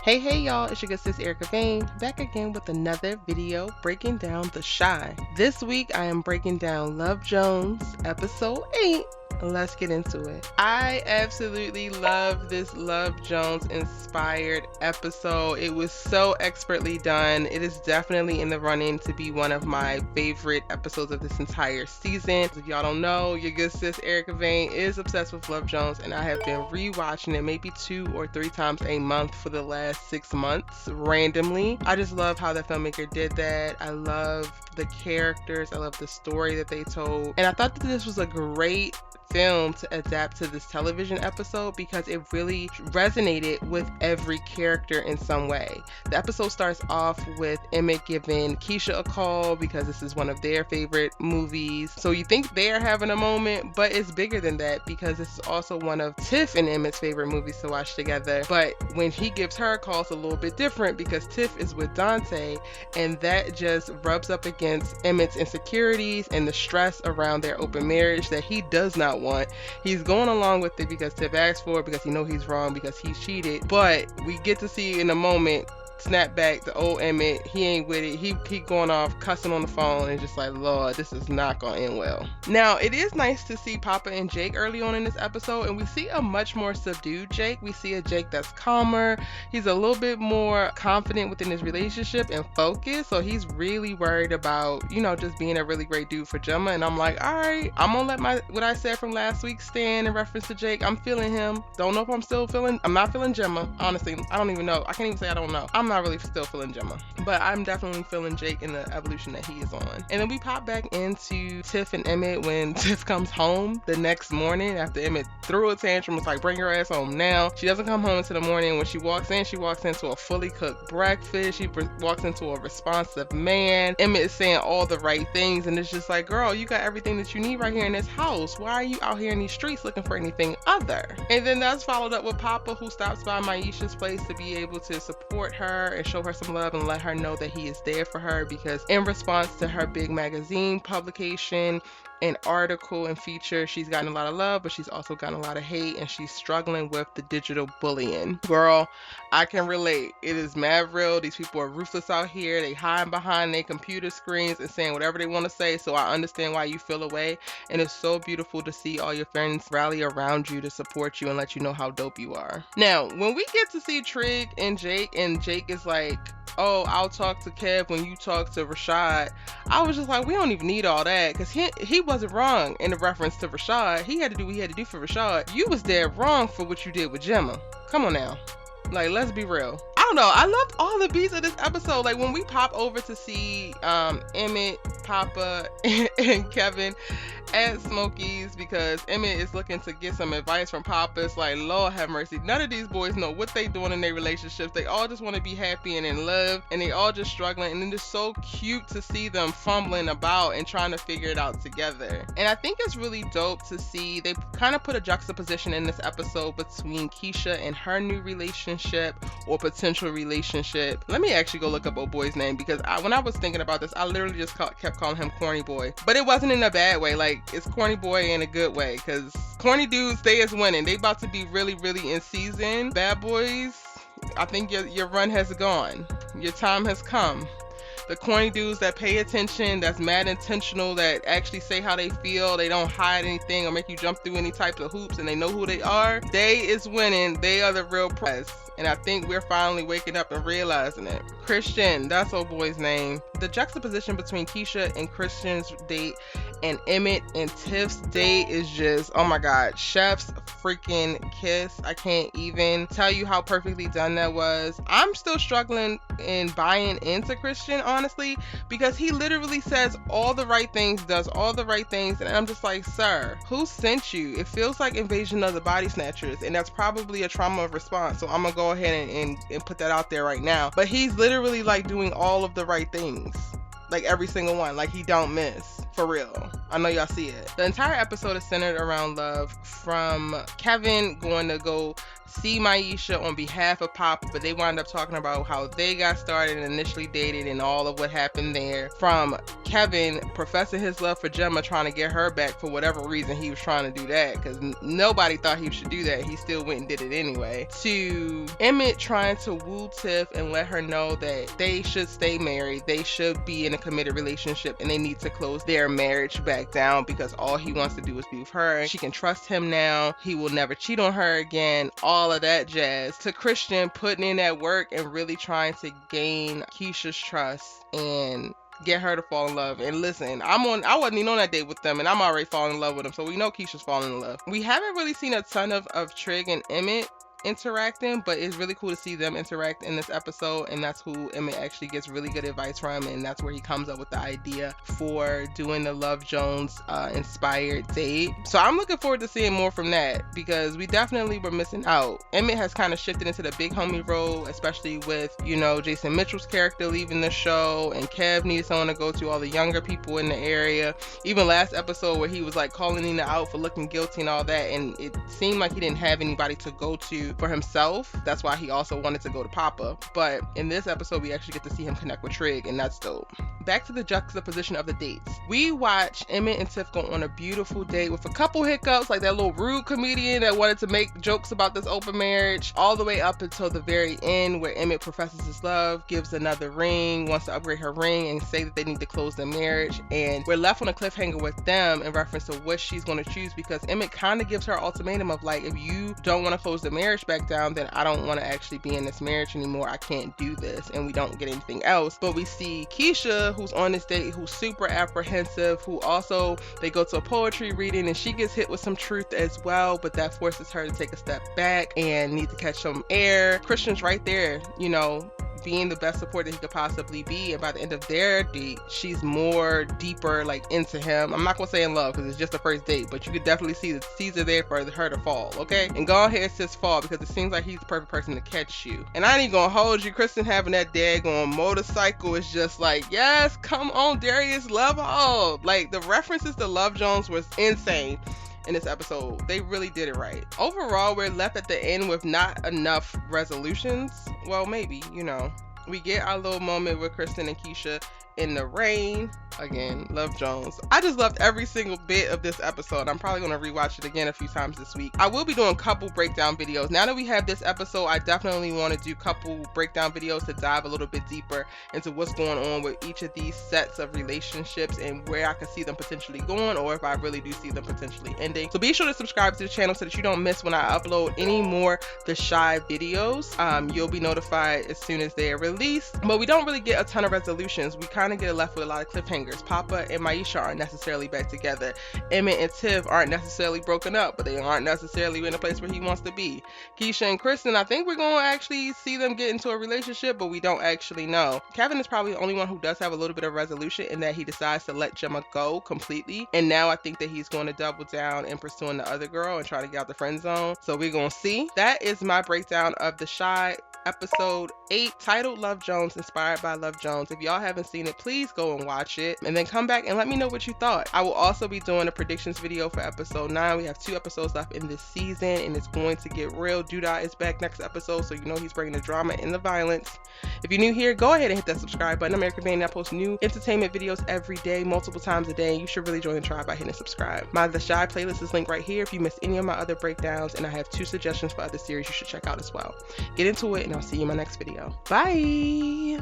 Hey y'all, it's your good sis Erica Vane, back again with another video breaking down The Chi. This week I am breaking down Love Jones, episode 8. Let's get into it. I absolutely love this Love Jones inspired episode. It was so expertly done. It is definitely in the running to be one of my favorite episodes of this entire season. If y'all don't know, your good sis Erica Vane is obsessed with Love Jones, and I have been rewatching it maybe 2 or 3 times a month for the last 6 months randomly. I just love how the filmmaker did that. I love the characters. I love the story that they told. And I thought that this was a great film to adapt to this television episode because it really resonated with every character in some way. The episode starts off with Emmett giving Kiesha a call because this is one of their favorite movies. So you think they're having a moment, but it's bigger than that because this is also one of Tiff and Emmett's favorite movies to watch together. But when he gives her a call, it's a little bit different because Tiff is with Dante, and that just rubs up against Emmett's insecurities and the stress around their open marriage that he does not want. He's going along with it because Tiff asked for it, because he knows he's wrong, because he's cheated. But we get to see in a moment snap back to old Emmett. He ain't with it. He keep going off cussing on the phone and just like, Lord, this is not gonna end well. Now it is nice to see Papa and Jake early on in this episode, and we see a much more subdued Jake. We see a Jake that's calmer. He's a little bit more confident within his relationship and focused. So he's really worried about, just being a really great dude for Gemma. And I'm like, all right, I'm gonna let what I said from last week stand in reference to Jake. I'm feeling him. Don't know if I'm not feeling Gemma. Honestly, I don't even know. I can't even say I don't know. I'm not really still feeling Gemma, but I'm definitely feeling Jake in the evolution that he is on. And then we pop back into Tiff and Emmett when Tiff comes home the next morning after Emmett threw a tantrum. Was like, bring your ass home now. She doesn't come home until the morning. When she walks into a fully cooked breakfast. She walks into a responsive man. Emmett is saying all the right things, and it's just like, girl, you got everything that you need right here in this house. Why are you out here in these streets looking for anything other? And then that's followed up with Papa, who stops by Maisha's place to be able to support her and show her some love and let her know that he is there for her, because in response to her big magazine publication and article and feature, she's gotten a lot of love, but she's also gotten a lot of hate, and she's struggling with the digital bullying. Girl, I can relate. It is mad real. These people are ruthless out here. They hide behind their computer screens and saying whatever they want to say, so I understand why you feel away, and it's so beautiful to see all your friends rally around you to support you and let you know how dope you are. Now, when we get to see Trig and Jake is like, oh, I'll talk to Kev when you talk to Rashad, I was just like, we don't even need all that, because he wasn't wrong in the reference to Rashad. He had to do what he had to do for Rashad. You was dead wrong for what you did with Gemma. Come on now. Like, let's be real. I don't know. I loved all the beats of this episode. Like, when we pop over to see Emmett, Papa, and Kevin at Smokey's, because Emmett is looking to get some advice from Papa. It's like, Lord have mercy. None of these boys know what they doing in their relationships. They all just want to be happy and in love, and they all just struggling. And it's so cute to see them fumbling about and trying to figure it out together. And I think it's really dope to see they kind of put a juxtaposition in this episode between Kiesha and her new relationship or potential relationship. Let me actually go look up old boy's name, because when I was thinking about this, I literally just kept calling him Corny Boy. But it wasn't in a bad way. Like, it's Corny Boy in a good way, because corny dudes, they is winning. They about to be really, really in season. Bad boys, I think your run has gone. Your time has come. The corny dudes that pay attention, that's mad intentional, that actually say how they feel, they don't hide anything or make you jump through any types of hoops, and they know who they are, they is winning. They are the real prize. And I think we're finally waking up and realizing it. Christian, that's old boy's name. The juxtaposition between Kiesha and Christian's date and Emmett and Tiff's date is just, oh my God, chef's freaking kiss. I can't even tell you how perfectly done that was. I'm still struggling in buying into Christian, honestly, because he literally says all the right things, does all the right things, and I'm just like, sir, who sent you? It feels like Invasion of the Body Snatchers, and that's probably a trauma response, so I'm gonna go ahead and put that out there right now. But he's literally like doing all of the right things, like every single one, like he don't miss. For real. I know y'all see it. The entire episode is centered around love, from Kevin going to go see Maisha on behalf of Papa, but they wind up talking about how they got started and initially dated and all of what happened there. From Kevin professing his love for Gemma, trying to get her back for whatever reason he was trying to do that, because nobody thought he should do that. He still went and did it anyway. To Emmett trying to woo Tiff and let her know that they should stay married, they should be in a committed relationship, and they need to close their marriage back down because all he wants to do is be with her. She can trust him now. He will never cheat on her again. All of that jazz. To Christian putting in that work and really trying to gain Kiesha's trust and get her to fall in love. And listen, I wasn't even on that date with them, and I'm already falling in love with him, so we know Kiesha's falling in love. We haven't really seen a ton of Trig and Emmett interacting, but it's really cool to see them interact in this episode, and that's who Emmett actually gets really good advice from, and that's where he comes up with the idea for doing the Love Jones inspired date. So I'm looking forward to seeing more from that, because we definitely were missing out. Emmett has kind of shifted into the big homie role, especially with, you know, Jason Mitchell's character leaving the show, and Kev needs someone to go to all the younger people in the area. Even last episode where he was like calling Nina out for looking guilty and all that, and it seemed like he didn't have anybody to go to for himself. That's why he also wanted to go to Papa. But in this episode, we actually get to see him connect with Trig, and that's dope. Back to the juxtaposition of the dates. We watch Emmett and Tiff go on a beautiful date with a couple hiccups, like that little rude comedian that wanted to make jokes about this open marriage, all the way up until the very end where Emmett professes his love, gives another ring, wants to upgrade her ring, and say that they need to close their marriage. And we're left on a cliffhanger with them in reference to what she's going to choose, because Emmett kind of gives her an ultimatum of like, if you don't want to close the marriage back down, then I don't want to actually be in this marriage anymore. I can't do this. And we don't get anything else. But we see Kiesha, who's on this date, who's super apprehensive, who also, they go to a poetry reading and she gets hit with some truth as well, but that forces her to take a step back and need to catch some air. Christian's right there, you know, being the best support that he could possibly be, and by the end of their date, she's more deeper like into him. I'm not gonna say in love because it's just the first date, but you could definitely see the seeds are there for her to fall, okay? And go ahead, sis, fall, because it seems like he's the perfect person to catch you. And I ain't even gonna hold you, Kristen having that daggone motorcycle is just like, yes, come on, Darius, love all. Like, the references to Love Jones was insane in this episode. They really did it right. Overall, we're left at the end with not enough resolutions. Well, maybe, you know. We get our little moment with Kristen and Kiesha in the rain. Again, Love Jones. I just loved every single bit of this episode. I'm probably going to rewatch it again a few times this week. I will be doing a couple breakdown videos. Now that we have this episode, I definitely want to do a couple breakdown videos to dive a little bit deeper into what's going on with each of these sets of relationships and where I can see them potentially going, or if I really do see them potentially ending. So be sure to subscribe to the channel so that you don't miss when I upload any more The Shy videos. You'll be notified as soon as they are released. But we don't really get a ton of resolutions. We kind of get left with a lot of cliffhangers. Papa and Maisha aren't necessarily back together. Emmett and Tiff aren't necessarily broken up, but they aren't necessarily in a place where he wants to be. Kiesha and Christian, I think we're going to actually see them get into a relationship, but we don't actually know. Kevin is probably the only one who does have a little bit of resolution in that he decides to let Gemma go completely. And now I think that he's going to double down in pursuing the other girl and try to get out the friend zone. So we're going to see. That is my breakdown of The Shy episode 8, titled Love Jones, inspired by Love Jones. If y'all haven't seen it, please go and watch it and then come back and let me know what you thought. I will also be doing a predictions video for episode 9. We have 2 episodes left in this season and it's going to get real. Douda is back next episode, so you know he's bringing the drama and the violence. If you're new here, go ahead and hit that subscribe button. I'm American Van and I post new entertainment videos every day, multiple times a day. You should really join the tribe by hitting subscribe. My The Shy playlist is linked right here if you missed any of my other breakdowns, and I have 2 suggestions for other series you should check out as well. Get into it and I'll see you in my next video. Bye!